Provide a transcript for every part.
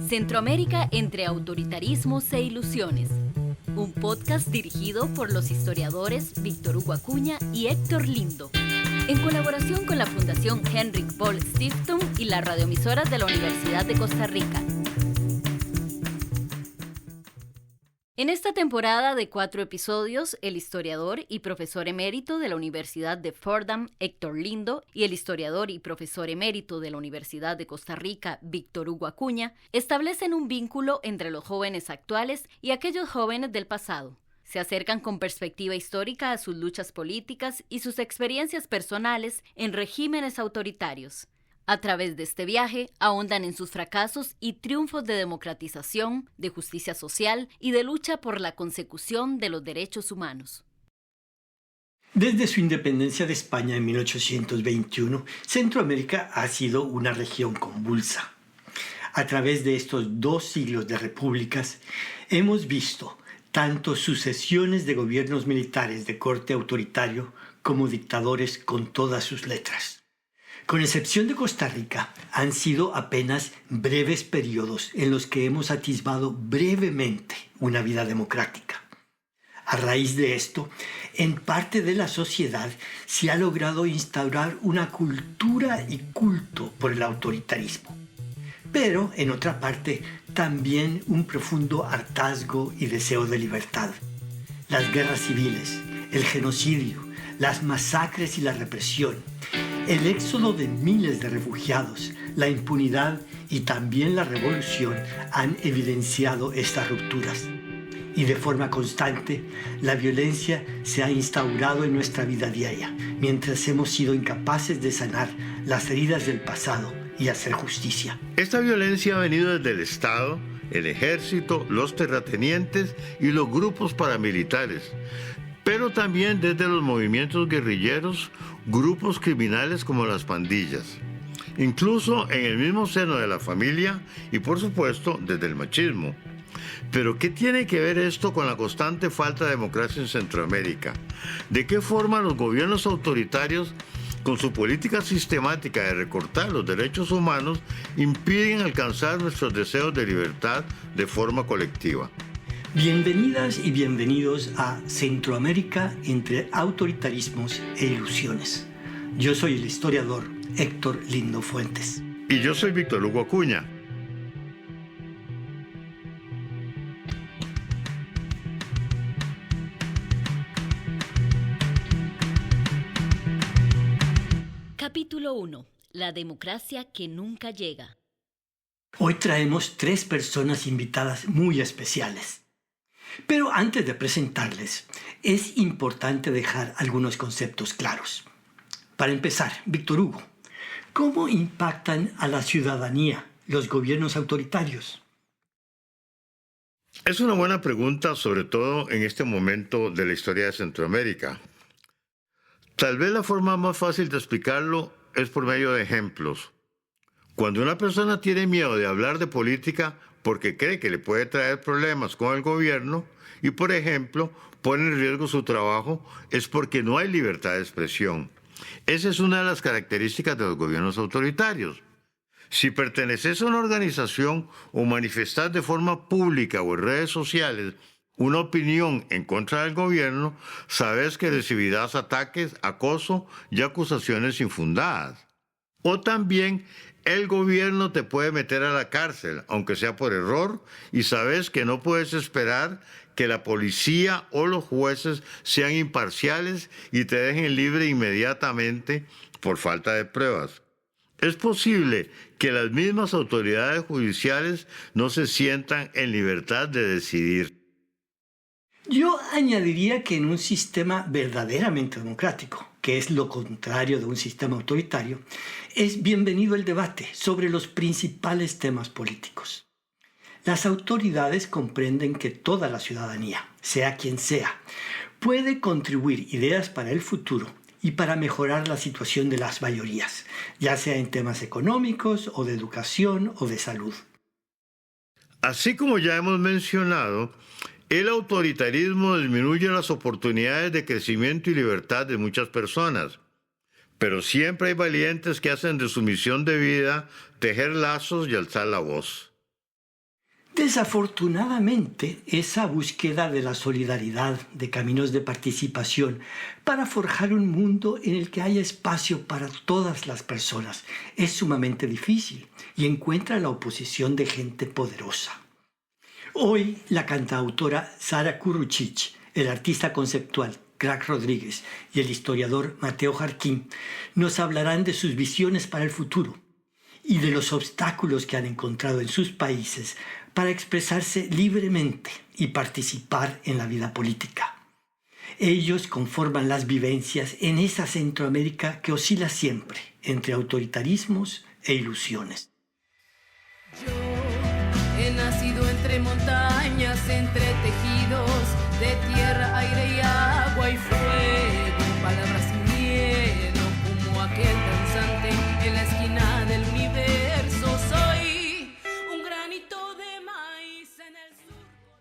Centroamérica entre autoritarismos e ilusiones. Un podcast dirigido por los historiadores Víctor Hugo Acuña y Héctor Lindo, en colaboración con la Fundación Heinrich Böll Stiftung y las radioemisoras de la Universidad de Costa Rica. En esta temporada de 4 episodios, el historiador y profesor emérito de la Universidad de Fordham, Héctor Lindo, y el historiador y profesor emérito de la Universidad de Costa Rica, Víctor Hugo Acuña, establecen un vínculo entre los jóvenes actuales y aquellos jóvenes del pasado. Se acercan con perspectiva histórica a sus luchas políticas y sus experiencias personales en regímenes autoritarios. A través de este viaje, ahondan en sus fracasos y triunfos de democratización, de justicia social y de lucha por la consecución de los derechos humanos. Desde su independencia de España en 1821, Centroamérica ha sido una región convulsa. A través de estos 2 siglos de repúblicas, hemos visto tanto sucesiones de gobiernos militares de corte autoritario como dictadores con todas sus letras. Con excepción de Costa Rica, han sido apenas breves periodos en los que hemos atisbado brevemente una vida democrática. A raíz de esto, en parte de la sociedad se ha logrado instaurar una cultura y culto por el autoritarismo. Pero, en otra parte, también un profundo hartazgo y deseo de libertad. Las guerras civiles, el genocidio, las masacres y la represión, el éxodo de miles de refugiados, la impunidad y también la revolución han evidenciado estas rupturas. Y de forma constante, la violencia se ha instaurado en nuestra vida diaria, mientras hemos sido incapaces de sanar las heridas del pasado y hacer justicia. Esta violencia ha venido desde el Estado, el ejército, los terratenientes y los grupos paramilitares, pero también desde los movimientos guerrilleros, grupos criminales como las pandillas, incluso en el mismo seno de la familia y, por supuesto, desde el machismo. Pero, ¿qué tiene que ver esto con la constante falta de democracia en Centroamérica? ¿De qué forma los gobiernos autoritarios, con su política sistemática de recortar los derechos humanos, impiden alcanzar nuestros deseos de libertad de forma colectiva? Bienvenidas y bienvenidos a Centroamérica entre autoritarismos e ilusiones. Yo soy el historiador Héctor Lindo Fuentes. Y yo soy Víctor Hugo Acuña. Capítulo 1. La democracia que nunca llega. Hoy traemos 3 personas invitadas muy especiales. Pero antes de presentarles, es importante dejar algunos conceptos claros. Para empezar, Víctor Hugo, ¿cómo impactan a la ciudadanía los gobiernos autoritarios? Es una buena pregunta, sobre todo en este momento de la historia de Centroamérica. Tal vez la forma más fácil de explicarlo es por medio de ejemplos. Cuando una persona tiene miedo de hablar de política porque cree que le puede traer problemas con el gobierno y, por ejemplo, pone en riesgo su trabajo, es porque no hay libertad de expresión. Esa es una de las características de los gobiernos autoritarios. Si perteneces a una organización o manifestás de forma pública o en redes sociales una opinión en contra del gobierno, sabes que recibirás ataques, acoso y acusaciones infundadas. O también el gobierno te puede meter a la cárcel, aunque sea por error, y sabes que no puedes esperar que la policía o los jueces sean imparciales y te dejen libre inmediatamente por falta de pruebas. Es posible que las mismas autoridades judiciales no se sientan en libertad de decidir. Yo añadiría que en un sistema verdaderamente democrático, que es lo contrario de un sistema autoritario, es bienvenido el debate sobre los principales temas políticos. Las autoridades comprenden que toda la ciudadanía, sea quien sea, puede contribuir ideas para el futuro y para mejorar la situación de las mayorías, ya sea en temas económicos o de educación o de salud. Así como ya hemos mencionado, el autoritarismo disminuye las oportunidades de crecimiento y libertad de muchas personas. pero siempre hay valientes que hacen de su misión de vida tejer lazos y alzar la voz. Desafortunadamente, esa búsqueda de la solidaridad, de caminos de participación, para forjar un mundo en el que haya espacio para todas las personas, es sumamente difícil y encuentra la oposición de gente poderosa. Hoy, la cantautora Sara Kurucic, el artista conceptual Crack Rodríguez y el historiador Mateo Jarquín nos hablarán de sus visiones para el futuro y de los obstáculos que han encontrado en sus países para expresarse libremente y participar en la vida política. Ellos conforman las vivencias en esa Centroamérica que oscila siempre entre autoritarismos e ilusiones. Yo he nacido entre montañas, entre tejidos de tierra, aire y agua y fuego, palabras sin miedo, como aquel danzante en la esquina del universo. Soy un granito de maíz en el surco.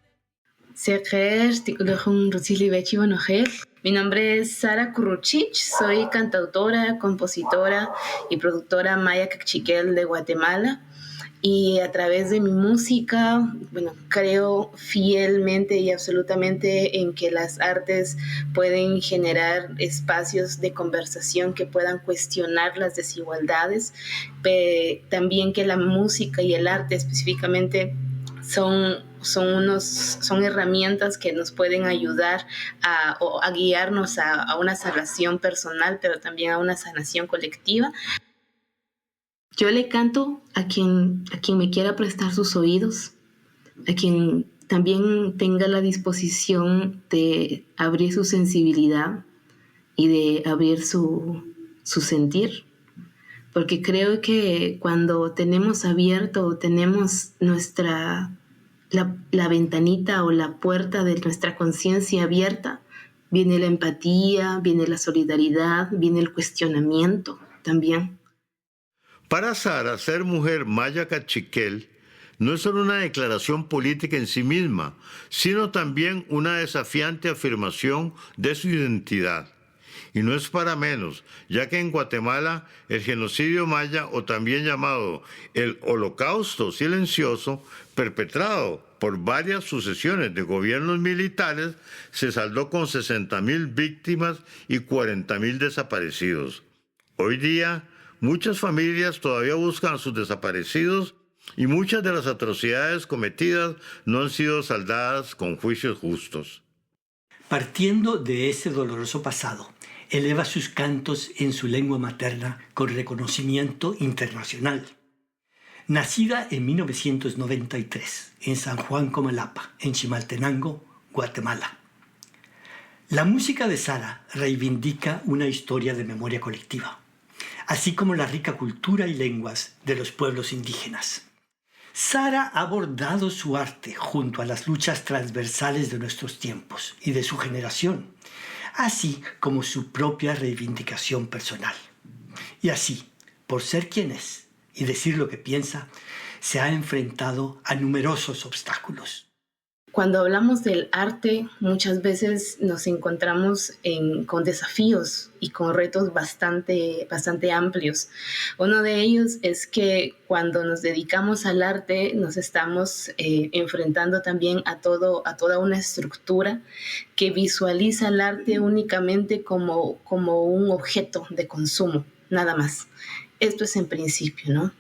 Mi nombre es Sara Kurucic, soy cantautora, compositora y productora maya cachiquel de Guatemala. Y a través de mi música, creo fielmente y absolutamente en que las artes pueden generar espacios de conversación que puedan cuestionar las desigualdades, también que la música y el arte específicamente son herramientas que nos pueden ayudar a guiarnos a una sanación personal, pero también a una sanación colectiva. Yo le canto a quien me quiera prestar sus oídos, a quien también tenga la disposición de abrir su sensibilidad y de abrir su sentir. Porque creo que cuando tenemos abierto, tenemos la ventanita o la puerta de nuestra conciencia abierta, viene la empatía, viene la solidaridad, viene el cuestionamiento también. Para Sara, ser mujer maya cachiquel no es solo una declaración política en sí misma, sino también una desafiante afirmación de su identidad. Y no es para menos, ya que en Guatemala el genocidio maya, o también llamado el Holocausto silencioso, perpetrado por varias sucesiones de gobiernos militares, se saldó con 60,000 víctimas y 40,000 desaparecidos. Hoy día, muchas familias todavía buscan a sus desaparecidos y muchas de las atrocidades cometidas no han sido saldadas con juicios justos. Partiendo de ese doloroso pasado, eleva sus cantos en su lengua materna con reconocimiento internacional. Nacida en 1993 en San Juan Comalapa, en Chimaltenango, Guatemala. La música de Sara reivindica una historia de memoria colectiva, así como la rica cultura y lenguas de los pueblos indígenas. Sara ha abordado su arte junto a las luchas transversales de nuestros tiempos y de su generación, así como su propia reivindicación personal. Y así, por ser quien es y decir lo que piensa, se ha enfrentado a numerosos obstáculos. Cuando hablamos del arte, muchas veces nos encontramos con desafíos y con retos bastante amplios. Uno de ellos es que cuando nos dedicamos al arte, nos estamos enfrentando también a toda una estructura que visualiza el arte únicamente como un objeto de consumo, nada más. Esto es en principio, ¿no?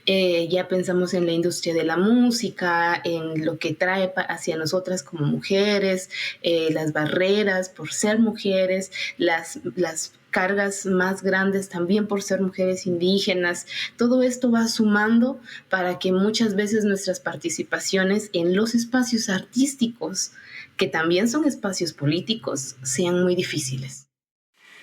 Ya pensamos en la industria de la música, en lo que trae hacia nosotras como mujeres, las barreras por ser mujeres, las cargas más grandes también por ser mujeres indígenas. Todo esto va sumando para que muchas veces nuestras participaciones en los espacios artísticos, que también son espacios políticos, sean muy difíciles.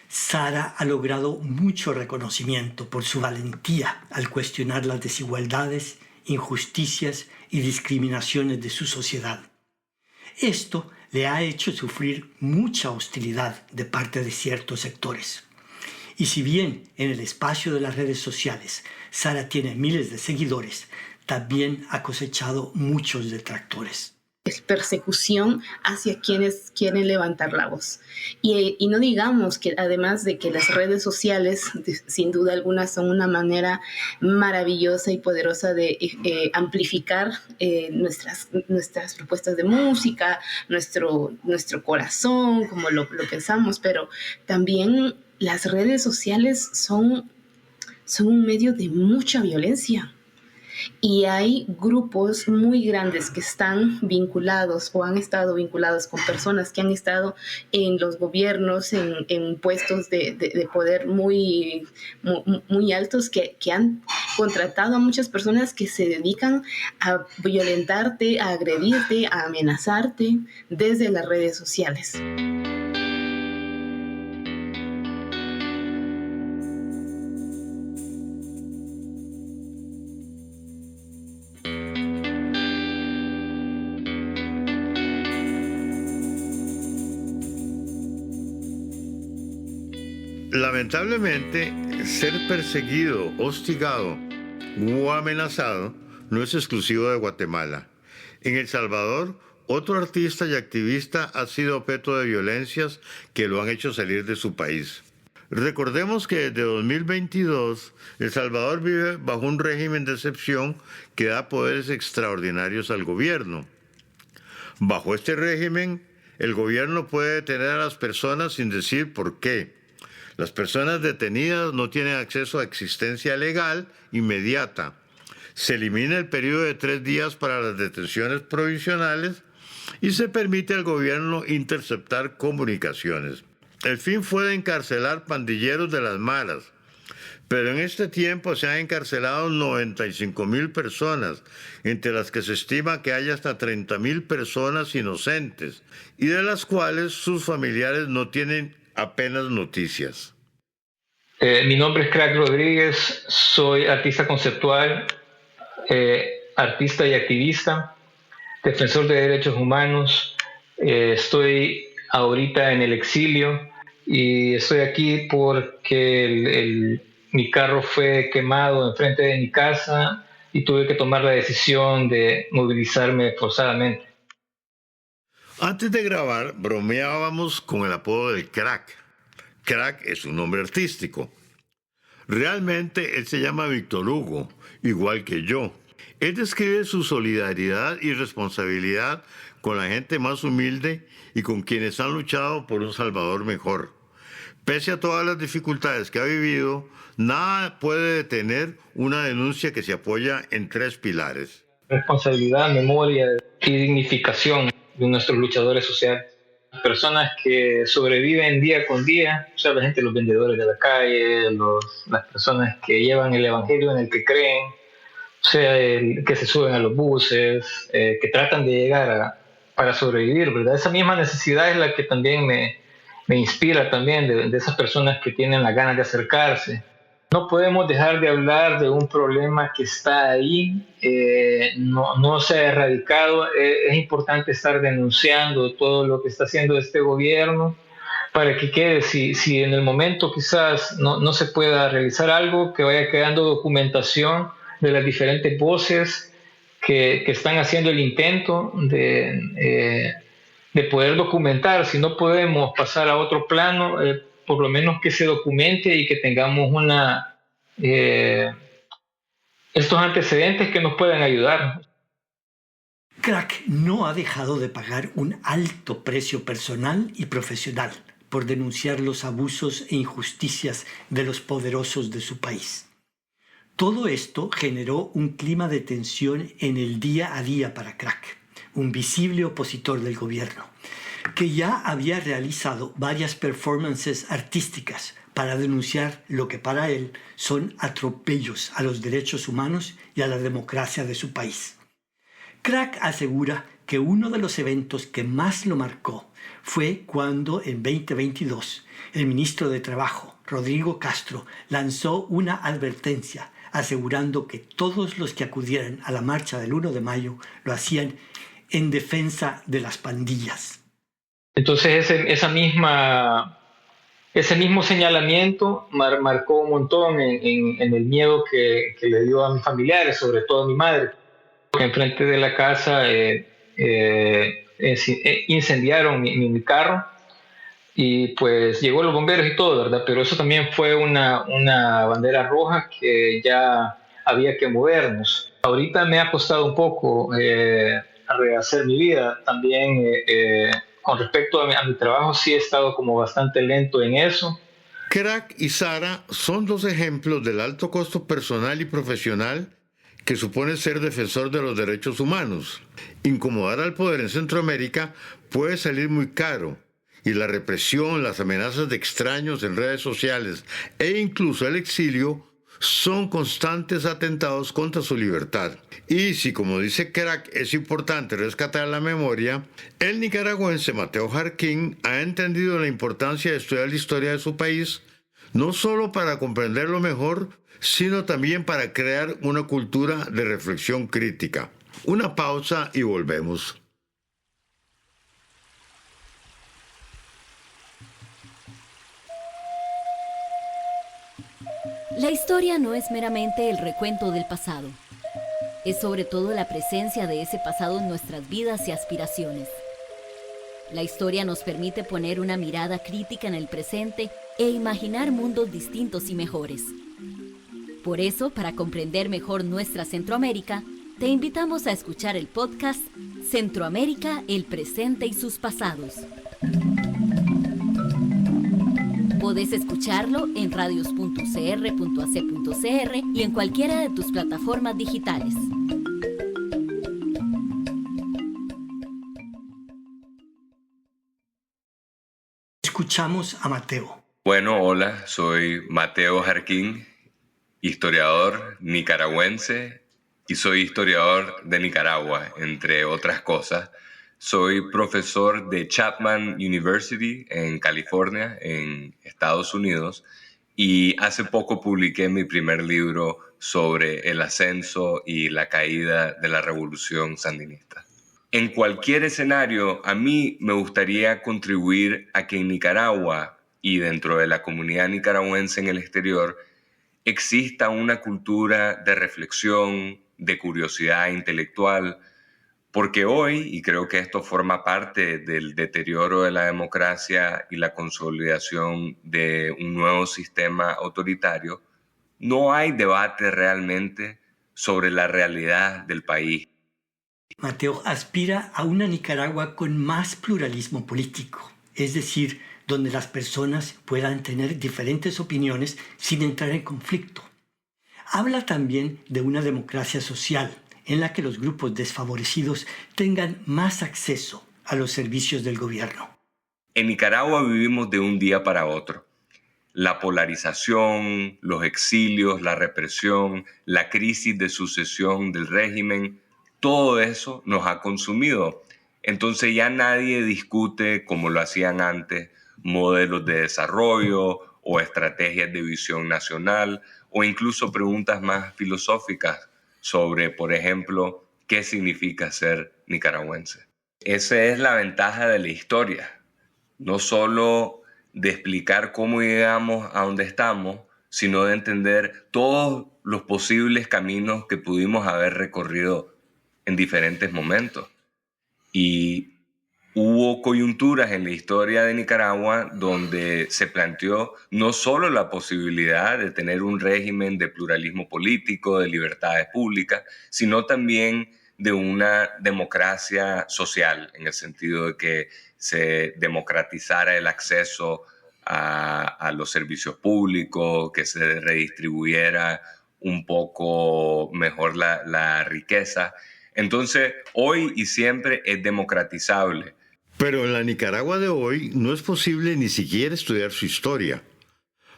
Sara ha logrado mucho reconocimiento por su valentía al cuestionar las desigualdades, injusticias y discriminaciones de su sociedad. Esto le ha hecho sufrir mucha hostilidad de parte de ciertos sectores. Y si bien en el espacio de las redes sociales Sara tiene miles de seguidores, también ha cosechado muchos detractores. persecución hacia quienes quieren levantar la voz. Y no digamos que además de que las redes sociales, sin duda alguna, son una manera maravillosa y poderosa de amplificar nuestras propuestas de música, nuestro corazón, como lo pensamos, pero también las redes sociales son un medio de mucha violencia. Y hay grupos muy grandes que están vinculados o han estado vinculados con personas que han estado en los gobiernos, en puestos de poder muy altos, que han contratado a muchas personas que se dedican a violentarte, a agredirte, a amenazarte desde las redes sociales. Lamentablemente, ser perseguido, hostigado o amenazado no es exclusivo de Guatemala. En El Salvador, otro artista y activista ha sido objeto de violencias que lo han hecho salir de su país. Recordemos que desde 2022, El Salvador vive bajo un régimen de excepción que da poderes extraordinarios al gobierno. Bajo este régimen, el gobierno puede detener a las personas sin decir por qué. Las personas detenidas no tienen acceso a asistencia legal inmediata. Se elimina el periodo de 3 días para las detenciones provisionales y se permite al gobierno interceptar comunicaciones. El fin fue de encarcelar pandilleros de las maras, pero en este tiempo se han encarcelado 95,000 personas, entre las que se estima que hay hasta 30,000 personas inocentes, y de las cuales sus familiares no tienen apenas noticias. Mi nombre es Crack Rodríguez, soy artista conceptual, artista y activista, defensor de derechos humanos. Estoy ahorita en el exilio y estoy aquí porque mi carro fue quemado enfrente de mi casa y tuve que tomar la decisión de movilizarme forzadamente. Antes de grabar, bromeábamos con el apodo del Crack. Crack es un nombre artístico. Realmente él se llama Víctor Hugo, igual que yo. Él describe su solidaridad y responsabilidad con la gente más humilde y con quienes han luchado por un Salvador mejor. Pese a todas las dificultades que ha vivido, nada puede detener una denuncia que se apoya en 3 pilares. Responsabilidad, memoria y dignificación de nuestros luchadores sociales. Personas que sobreviven día con día, o sea, la gente, los vendedores de la calle, las personas que llevan el evangelio en el que creen, o sea, que se suben a los buses, que tratan de llegar para sobrevivir, ¿verdad? Esa misma necesidad es la que también me inspira también de esas personas que tienen las ganas de acercarse. No podemos dejar de hablar de un problema que está ahí, no se ha erradicado. Es importante estar denunciando todo lo que está haciendo este gobierno para que quede, si en el momento quizás no se pueda realizar algo, que vaya quedando documentación de las diferentes voces que están haciendo el intento de poder documentar. Si no podemos pasar a otro plano, por lo menos que se documente y que tengamos estos antecedentes que nos puedan ayudar. Crack no ha dejado de pagar un alto precio personal y profesional por denunciar los abusos e injusticias de los poderosos de su país. Todo esto generó un clima de tensión en el día a día para Crack, un visible opositor del gobierno, que ya había realizado varias performances artísticas para denunciar lo que para él son atropellos a los derechos humanos y a la democracia de su país. Crack asegura que uno de los eventos que más lo marcó fue cuando en 2022 el ministro de Trabajo, Rodrigo Castro, lanzó una advertencia asegurando que todos los que acudieran a la marcha del 1 de mayo lo hacían en defensa de las pandillas. Entonces ese mismo señalamiento marcó un montón en el miedo que le dio a mis familiares, sobre todo a mi madre. Enfrente de la casa incendiaron mi carro y pues llegó los bomberos y todo, ¿verdad? Pero eso también fue una bandera roja que ya había que movernos. Ahorita me ha costado un poco rehacer mi vida. También con respecto a mi trabajo sí he estado como bastante lento en eso. Kerak y Sara son dos ejemplos del alto costo personal y profesional que supone ser defensor de los derechos humanos. Incomodar al poder en Centroamérica puede salir muy caro, y la represión, las amenazas de extraños en redes sociales e incluso el exilio son constantes atentados contra su libertad. Y si, como dice Kerak, es importante rescatar la memoria, el nicaragüense Mateo Jarquín ha entendido la importancia de estudiar la historia de su país, no solo para comprenderlo mejor, sino también para crear una cultura de reflexión crítica. Una pausa y volvemos. La historia no es meramente el recuento del pasado. Es sobre todo la presencia de ese pasado en nuestras vidas y aspiraciones. La historia nos permite poner una mirada crítica en el presente e imaginar mundos distintos y mejores. Por eso, para comprender mejor nuestra Centroamérica, te invitamos a escuchar el podcast Centroamérica, el presente y sus pasados. Podés escucharlo en radios.cr.ac.cr y en cualquiera de tus plataformas digitales. Escuchamos a Mateo. Bueno, hola, soy Mateo Jarquín, historiador nicaragüense y soy historiador de Nicaragua, entre otras cosas. Soy profesor de Chapman University en California, en Estados Unidos, y hace poco publiqué mi primer libro sobre el ascenso y la caída de la revolución sandinista. En cualquier escenario, a mí me gustaría contribuir a que en Nicaragua y dentro de la comunidad nicaragüense en el exterior exista una cultura de reflexión, de curiosidad intelectual, porque hoy, y creo que esto forma parte del deterioro de la democracia y la consolidación de un nuevo sistema autoritario, no hay debate realmente sobre la realidad del país. Mateo aspira a una Nicaragua con más pluralismo político, es decir, donde las personas puedan tener diferentes opiniones sin entrar en conflicto. Habla también de una democracia social, en la que los grupos desfavorecidos tengan más acceso a los servicios del gobierno. En Nicaragua vivimos de un día para otro. La polarización, los exilios, la represión, la crisis de sucesión del régimen, todo eso nos ha consumido. Entonces ya nadie discute, como lo hacían antes, modelos de desarrollo o estrategias de visión nacional o incluso preguntas más filosóficas sobre, por ejemplo, qué significa ser nicaragüense. Esa es la ventaja de la historia, no solo de explicar cómo llegamos a donde estamos, sino de entender todos los posibles caminos que pudimos haber recorrido en diferentes momentos. Y hubo coyunturas en la historia de Nicaragua donde se planteó no solo la posibilidad de tener un régimen de pluralismo político, de libertades públicas, sino también de una democracia social, en el sentido de que se democratizara el acceso a los servicios públicos, que se redistribuyera un poco mejor la riqueza. Entonces, hoy y siempre es democratizable. Pero en la Nicaragua de hoy no es posible ni siquiera estudiar su historia.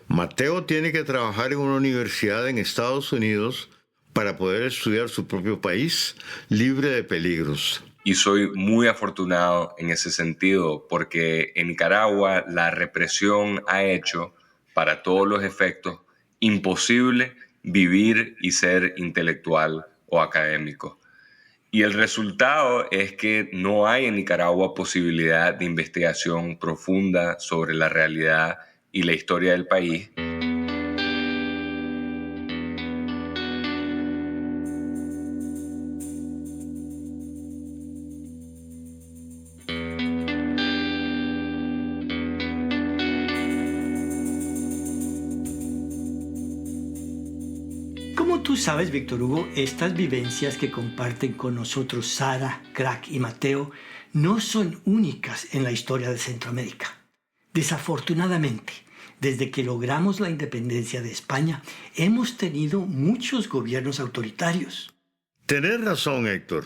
Mateo tiene que trabajar en una universidad en Estados Unidos para poder estudiar su propio país, libre de peligros. Y soy muy afortunado en ese sentido, porque en Nicaragua la represión ha hecho, para todos los efectos, imposible vivir y ser intelectual o académico. Y el resultado es que no hay en Nicaragua posibilidad de investigación profunda sobre la realidad y la historia del país. Como tú sabes, Víctor Hugo, estas vivencias que comparten con nosotros Sara, Crack y Mateo no son únicas en la historia de Centroamérica. Desafortunadamente, desde que logramos la independencia de España, hemos tenido muchos gobiernos autoritarios. Tenés razón, Héctor,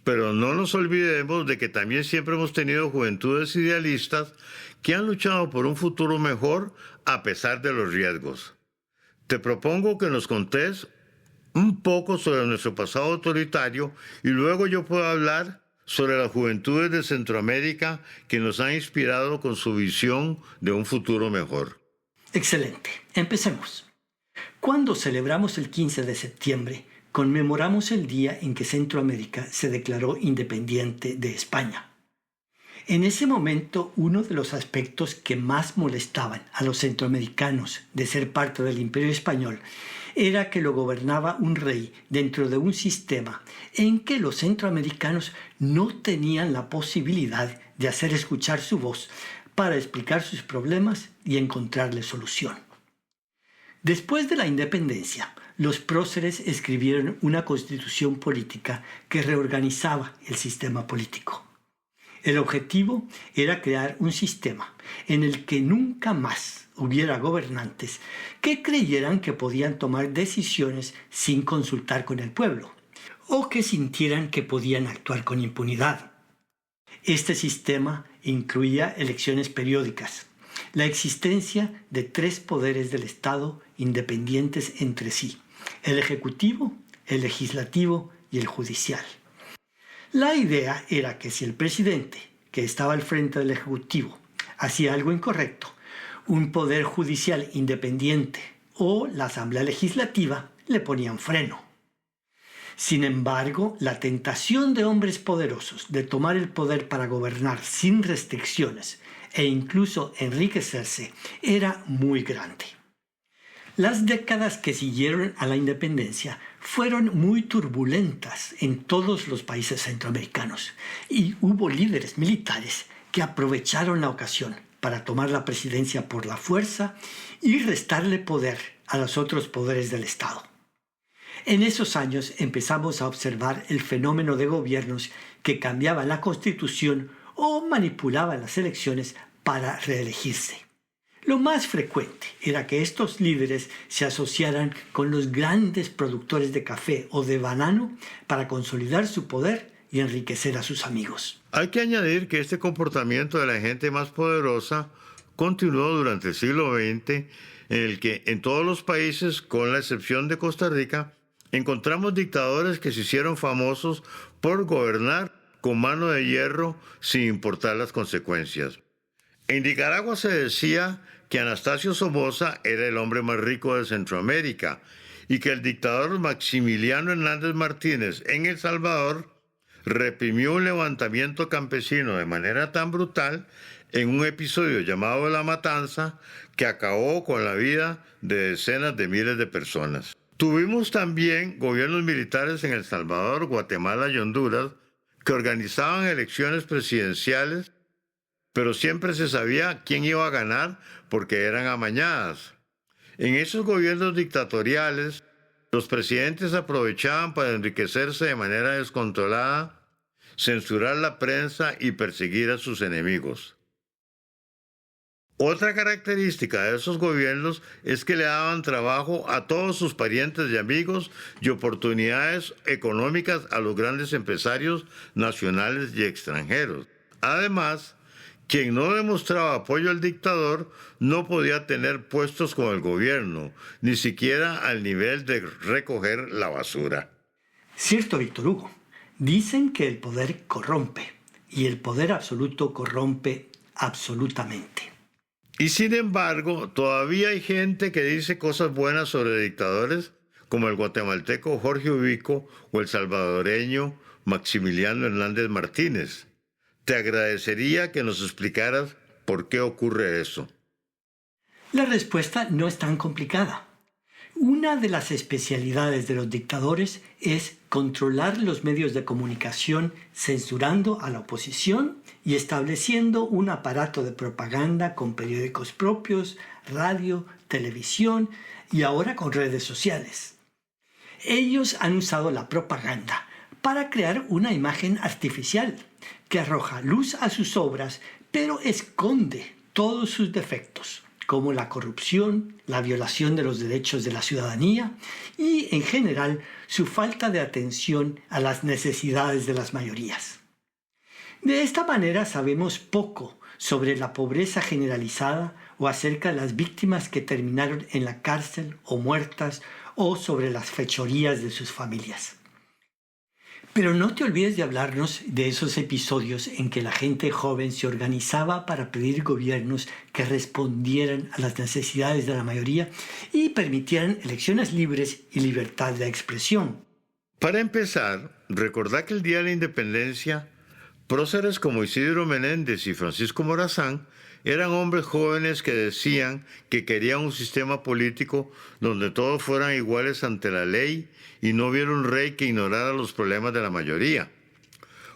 pero no nos olvidemos de que también siempre hemos tenido juventudes idealistas que han luchado por un futuro mejor a pesar de los riesgos. Te propongo que nos contés un poco sobre nuestro pasado autoritario y luego yo puedo hablar sobre las juventudes de Centroamérica que nos han inspirado con su visión de un futuro mejor. Excelente. Empecemos. Cuando celebramos el 15 de septiembre, conmemoramos el día en que Centroamérica se declaró independiente de España. En ese momento, uno de los aspectos que más molestaban a los centroamericanos de ser parte del Imperio Español era que lo gobernaba un rey dentro de un sistema en que los centroamericanos no tenían la posibilidad de hacer escuchar su voz para explicar sus problemas y encontrarle solución. Después de la independencia, los próceres escribieron una constitución política que reorganizaba el sistema político. El objetivo era crear un sistema en el que nunca más hubiera gobernantes que creyeran que podían tomar decisiones sin consultar con el pueblo o que sintieran que podían actuar con impunidad. Este sistema incluía elecciones periódicas, la existencia de 3 poderes del Estado independientes entre sí: el ejecutivo, el legislativo y el judicial. La idea era que si el presidente, que estaba al frente del ejecutivo, hacía algo incorrecto, un poder judicial independiente o la asamblea legislativa le ponían freno. Sin embargo, la tentación de hombres poderosos de tomar el poder para gobernar sin restricciones e incluso enriquecerse era muy grande. Las décadas que siguieron a la independencia fueron muy turbulentas en todos los países centroamericanos y hubo líderes militares que aprovecharon la ocasión para tomar la presidencia por la fuerza y restarle poder a los otros poderes del Estado. En esos años empezamos a observar el fenómeno de gobiernos que cambiaban la Constitución o manipulaban las elecciones para reelegirse. Lo más frecuente era que estos líderes se asociaran con los grandes productores de café o de banano para consolidar su poder y enriquecer a sus amigos. Hay que añadir que este comportamiento de la gente más poderosa continuó durante el siglo XX, en el que en todos los países, con la excepción de Costa Rica, encontramos dictadores que se hicieron famosos por gobernar con mano de hierro sin importar las consecuencias. En Nicaragua se decía que Anastasio Somoza era el hombre más rico de Centroamérica y que el dictador Maximiliano Hernández Martínez en El Salvador reprimió un levantamiento campesino de manera tan brutal en un episodio llamado La Matanza que acabó con la vida de decenas de miles de personas. Tuvimos también gobiernos militares en El Salvador, Guatemala y Honduras que organizaban elecciones presidenciales, pero siempre se sabía quién iba a ganar porque eran amañadas. En esos gobiernos dictatoriales, los presidentes aprovechaban para enriquecerse de manera descontrolada, censurar la prensa y perseguir a sus enemigos. Otra característica de esos gobiernos es que le daban trabajo a todos sus parientes y amigos y oportunidades económicas a los grandes empresarios nacionales y extranjeros. Además, quien no demostraba apoyo al dictador no podía tener puestos con el gobierno, ni siquiera al nivel de recoger la basura. Cierto, Víctor Hugo. Dicen que el poder corrompe, y el poder absoluto corrompe absolutamente. Y sin embargo, todavía hay gente que dice cosas buenas sobre dictadores, como el guatemalteco Jorge Ubico o el salvadoreño Maximiliano Hernández Martínez. Te agradecería que nos explicaras por qué ocurre eso. La respuesta no es tan complicada. Una de las especialidades de los dictadores es controlar los medios de comunicación, censurando a la oposición y estableciendo un aparato de propaganda con periódicos propios, radio, televisión y ahora con redes sociales. Ellos han usado la propaganda para crear una imagen artificial que arroja luz a sus obras, pero esconde todos sus defectos, como la corrupción, la violación de los derechos de la ciudadanía y, en general, su falta de atención a las necesidades de las mayorías. De esta manera sabemos poco sobre la pobreza generalizada o acerca de las víctimas que terminaron en la cárcel o muertas o sobre las fechorías de sus familias. Pero no te olvides de hablarnos de esos episodios en que la gente joven se organizaba para pedir gobiernos que respondieran a las necesidades de la mayoría y permitieran elecciones libres y libertad de expresión. Para empezar, recordá que el día de la independencia, próceres como Isidro Menéndez y Francisco Morazán eran hombres jóvenes que decían que querían un sistema político donde todos fueran iguales ante la ley y no hubiera un rey que ignorara los problemas de la mayoría.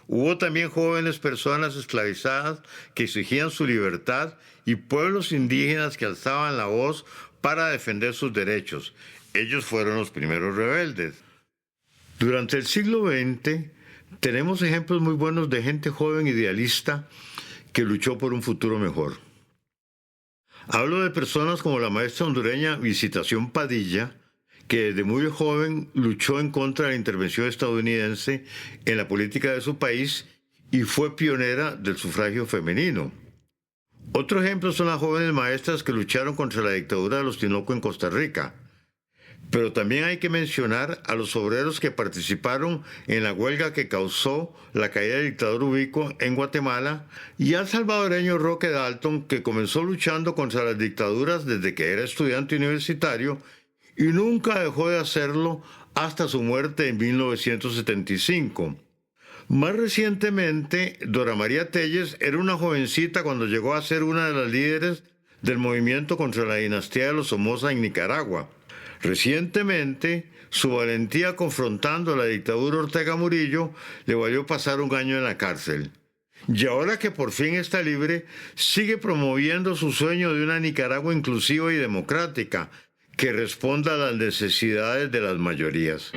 Hubo también jóvenes personas esclavizadas que exigían su libertad y pueblos indígenas que alzaban la voz para defender sus derechos. Ellos fueron los primeros rebeldes. Durante el siglo XX tenemos ejemplos muy buenos de gente joven idealista que luchó por un futuro mejor. Hablo de personas como la maestra hondureña Visitación Padilla, que desde muy joven luchó en contra de la intervención estadounidense en la política de su país y fue pionera del sufragio femenino. Otro ejemplo son las jóvenes maestras que lucharon contra la dictadura de los Tinoco en Costa Rica. Pero también hay que mencionar a los obreros que participaron en la huelga que causó la caída del dictador Ubico en Guatemala y al salvadoreño Roque Dalton, que comenzó luchando contra las dictaduras desde que era estudiante universitario y nunca dejó de hacerlo hasta su muerte en 1975. Más recientemente, Dora María Telles era una jovencita cuando llegó a ser una de las líderes del movimiento contra la dinastía de los Somoza en Nicaragua. Recientemente, su valentía confrontando a la dictadura Ortega Murillo le valió pasar un año en la cárcel. Y ahora que por fin está libre, sigue promoviendo su sueño de una Nicaragua inclusiva y democrática que responda a las necesidades de las mayorías.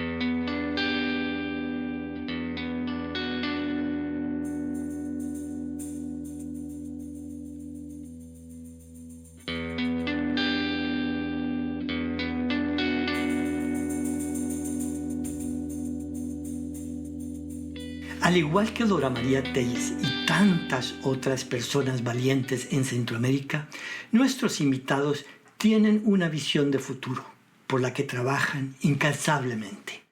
Al igual que Dora María Telles y tantas otras personas valientes en Centroamérica, nuestros invitados tienen una visión de futuro por la que trabajan incansablemente.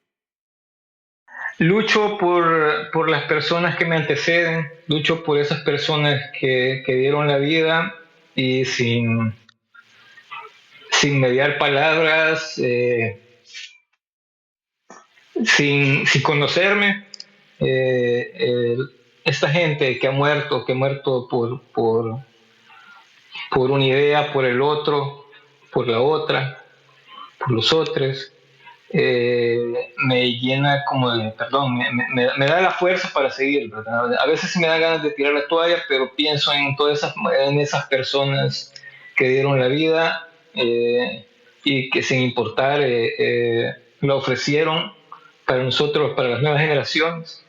Lucho por las personas que me anteceden, lucho por esas personas que dieron la vida y sin mediar palabras, sin conocerme. Esta gente que ha muerto por una idea, por el otro, por la otra, por los otros, me llena como de, me da la fuerza para seguir, ¿verdad? A veces me da ganas de tirar la toalla, pero pienso en esas personas que dieron la vida y que sin importar la ofrecieron para nosotros, para las nuevas generaciones.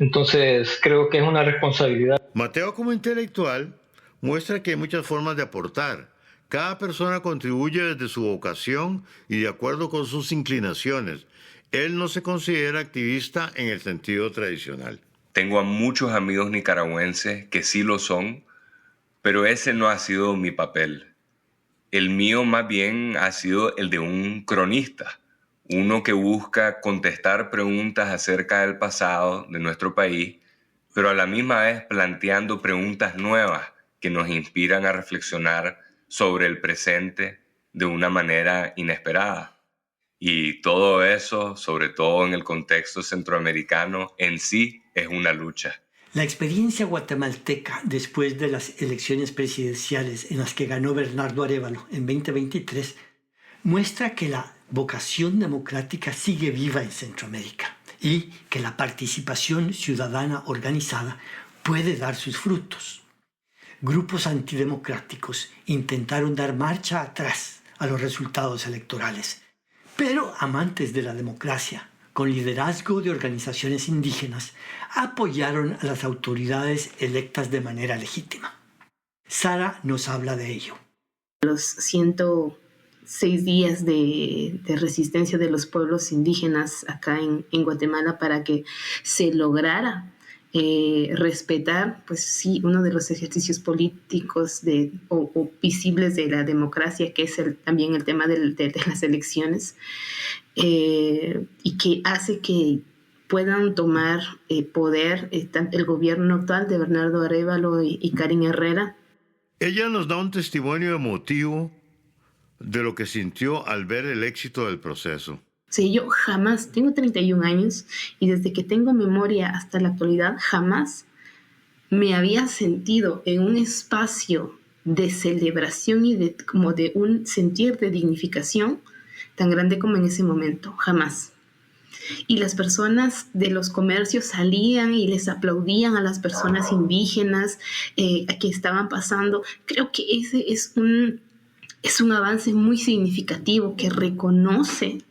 Entonces creo que es una responsabilidad. Mateo, como intelectual, muestra que hay muchas formas de aportar. Cada persona contribuye desde su vocación y de acuerdo con sus inclinaciones. Él no se considera activista en el sentido tradicional. Tengo a muchos amigos nicaragüenses que sí lo son, pero ese no ha sido mi papel. El mío más bien ha sido el de un cronista. Uno que busca contestar preguntas acerca del pasado de nuestro país, pero a la misma vez planteando preguntas nuevas que nos inspiran a reflexionar sobre el presente de una manera inesperada. Y todo eso, sobre todo en el contexto centroamericano, en sí es una lucha. La experiencia guatemalteca después de las elecciones presidenciales en las que ganó Bernardo Arévalo en 2023 muestra que la vocación democrática sigue viva en Centroamérica y que la participación ciudadana organizada puede dar sus frutos. Grupos antidemocráticos intentaron dar marcha atrás a los resultados electorales, Pero amantes de la democracia, con liderazgo de organizaciones indígenas, apoyaron a las autoridades electas de manera legítima. Sara nos habla de ello. Los 106 días de resistencia de los pueblos indígenas acá en Guatemala para que se lograra respetar, pues sí, uno de los ejercicios políticos o visibles de la democracia, que es también el tema de las elecciones, y que hace que puedan tomar poder el gobierno actual de Bernardo Arévalo y Karen Herrera. Ella nos da un testimonio emotivo de lo que sintió al ver el éxito del proceso. Sí, yo jamás, tengo 31 años y desde que tengo memoria hasta la actualidad, jamás me había sentido en un espacio de celebración y como de un sentir de dignificación tan grande como en ese momento, jamás. Y las personas de los comercios salían y les aplaudían a las personas indígenas que estaban pasando. Creo que ese es un avance muy significativo que reconoce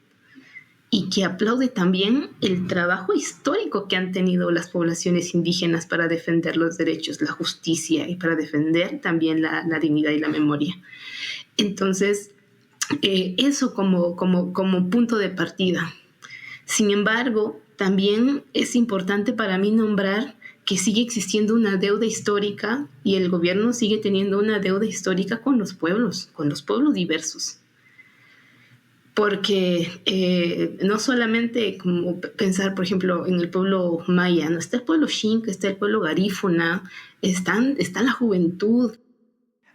y que aplaude también el trabajo histórico que han tenido las poblaciones indígenas para defender los derechos, la justicia y para defender también la dignidad y la memoria. Entonces, eso como punto de partida. Sin embargo, también es importante para mí nombrar que sigue existiendo una deuda histórica y el gobierno sigue teniendo una deuda histórica con los pueblos diversos. Porque no solamente como pensar, por ejemplo, en el pueblo maya, ¿no? Está el pueblo xinca, está el pueblo garífuna, está la juventud.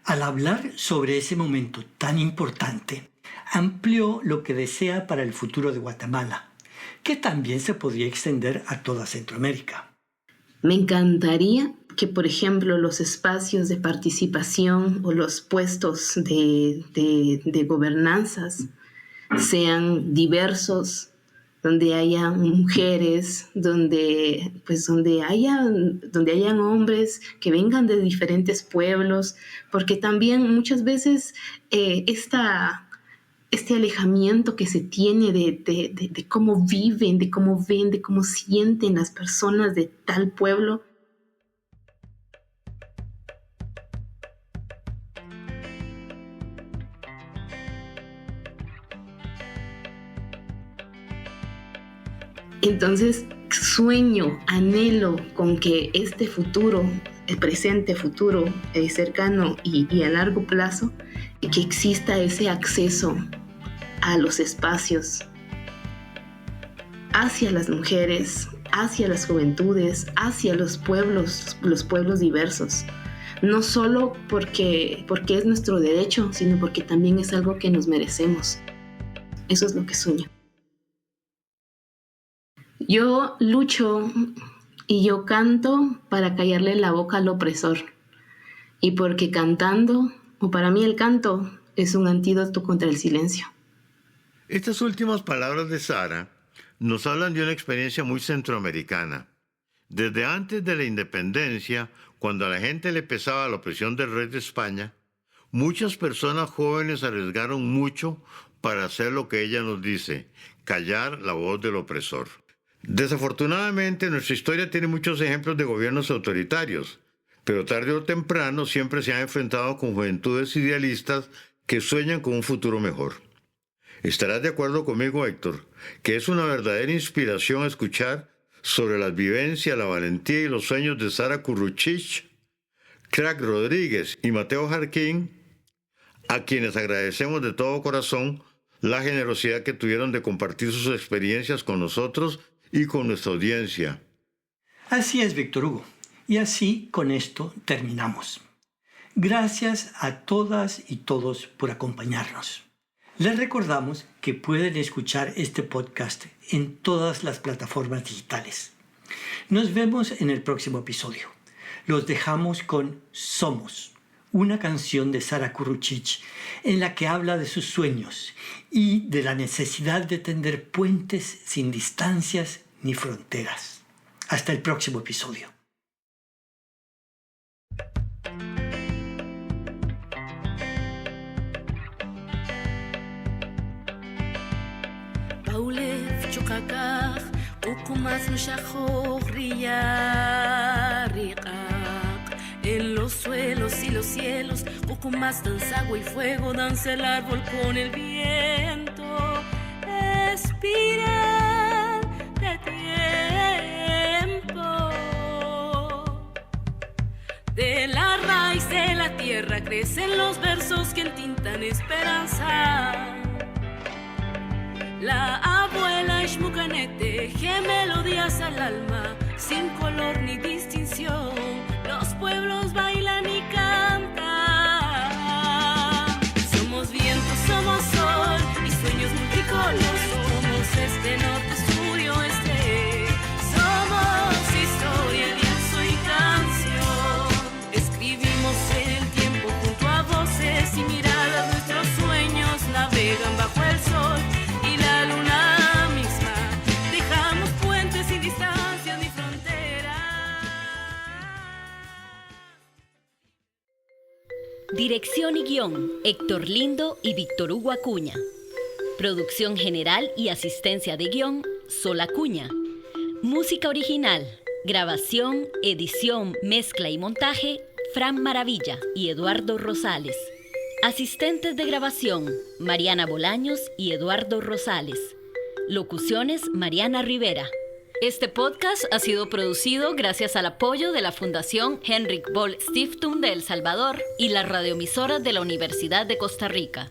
Al hablar sobre ese momento tan importante, amplió lo que desea para el futuro de Guatemala, que también se podría extender a toda Centroamérica. Me encantaría que, por ejemplo, los espacios de participación o los puestos de gobernanzas sean diversos, donde haya mujeres, donde hayan hombres que vengan de diferentes pueblos, porque también muchas veces este alejamiento que se tiene de cómo viven, de cómo ven, de cómo sienten las personas de tal pueblo. Entonces, sueño, anhelo con que este futuro, el presente futuro cercano y a largo plazo, que exista ese acceso a los espacios hacia las mujeres, hacia las juventudes, hacia los pueblos diversos. No solo porque es nuestro derecho, sino porque también es algo que nos merecemos. Eso es lo que sueño. Yo lucho y yo canto para callarle la boca al opresor. Y porque cantando, o para mí el canto, es un antídoto contra el silencio. Estas últimas palabras de Sara nos hablan de una experiencia muy centroamericana. Desde antes de la independencia, cuando a la gente le pesaba la opresión del rey de España, muchas personas jóvenes arriesgaron mucho para hacer lo que ella nos dice, callar la voz del opresor. Desafortunadamente, nuestra historia tiene muchos ejemplos de gobiernos autoritarios, pero tarde o temprano siempre se han enfrentado con juventudes idealistas que sueñan con un futuro mejor. Estarás de acuerdo conmigo, Héctor, que es una verdadera inspiración escuchar sobre las vivencias, la valentía y los sueños de Sara Curruchich, Crack Rodríguez y Mateo Jarquín, a quienes agradecemos de todo corazón la generosidad que tuvieron de compartir sus experiencias con nosotros y con nuestra audiencia. Así es, Víctor Hugo. Y así con esto terminamos. Gracias a todas y todos por acompañarnos. Les recordamos que pueden escuchar este podcast en todas las plataformas digitales. Nos vemos en el próximo episodio. Los dejamos con Somos, una canción de Sara Curruchich en la que habla de sus sueños y de la necesidad de tender puentes sin distancias ni fronteras. Hasta el próximo episodio. Paulef chukakaj ukumas nushajorilla riqaq. En los suelos y los cielos ukumas danza agua y fuego, danza el árbol con el viento. Espiral de tiempo. De la raíz de la tierra crecen los versos que entintan esperanza. La abuela Ishmucanet teje melodías al alma, sin color ni distinción. Los pueblos bailan y cantan. Somos viento, somos sol y sueños multicolor. Somos este norte, sur y oeste. Somos historia, lienzo y canción. Escribimos el tiempo junto a voces y miradas. Nuestros sueños navegan bajo el sol y la luna misma. Dejamos puentes sin distancias ni fronteras. Dirección y guión, Héctor Lindo y Víctor Hugo Acuña. Producción general y asistencia de guión, Sol Acuña. Música original, grabación, edición, mezcla y montaje, Fran Maravilla y Eduardo Rosales. Asistentes de grabación, Mariana Bolaños y Eduardo Rosales. Locuciones, Mariana Rivera. Este podcast ha sido producido gracias al apoyo de la Fundación Henrik Böll Stiftung de El Salvador y las radioemisoras de la Universidad de Costa Rica.